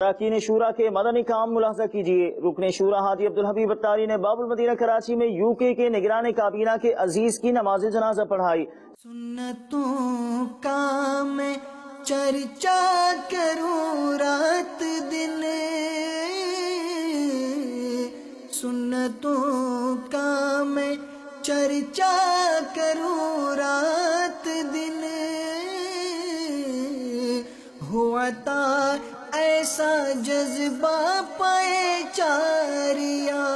اراکین شورا کے مدنی کام ملاحظہ کیجیے۔ رکن شورا ہادی عبدالحبیب اتاری نے باب المدینہ کراچی میں یو کے نگران کابینہ کے عزیز کی نماز جنازہ پڑھائی۔ سنتوں کا میں چرچا کروں رات دن، سنتوں کا میں چرچا کروں رات دن، ہوا تا ایسا جذبہ پائے چاریار۔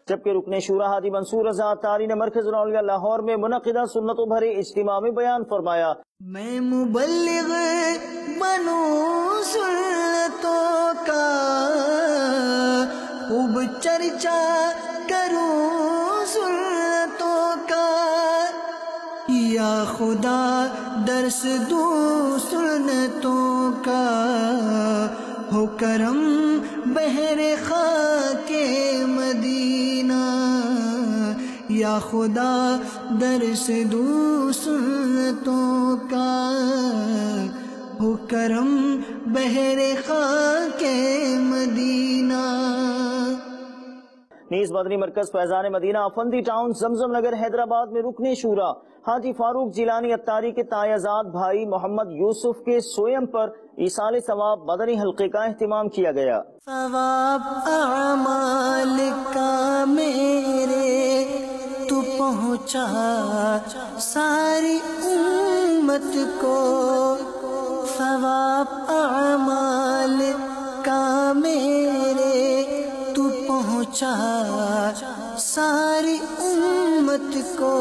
جبکہ رکن شورا ہادی منصور رضا اتاری نے مرکز الاولیاء لاہور میں منعقدہ سنتوں بھرے اجتماع میں بیان فرمایا۔ میں مبلغ بنوں سنتوں کا، خوب چرچا کروں سنتوں کا، یا خدا درس دوں سنتوں کا، ہو کرم بحر خاک مدینہ، یا خدا درس دوں سنتوں کا، ہو کرم بحر خاک مدینہ۔ نیز مدنی مرکز فیضان مدینہ افندی ٹاؤن زمزم نگر حیدرآباد میں رکن شورا حاجی فاروق جیلانی اتاری کے تایزاد بھائی محمد یوسف کے سوئم پر ایصال ثواب مدنی حلقے کا اہتمام کیا گیا۔ ثواب اعمال کا میرے تو پہنچا ساری امت کو، ثواب اعمال کا میرے تو پہنچا ساری امت کو،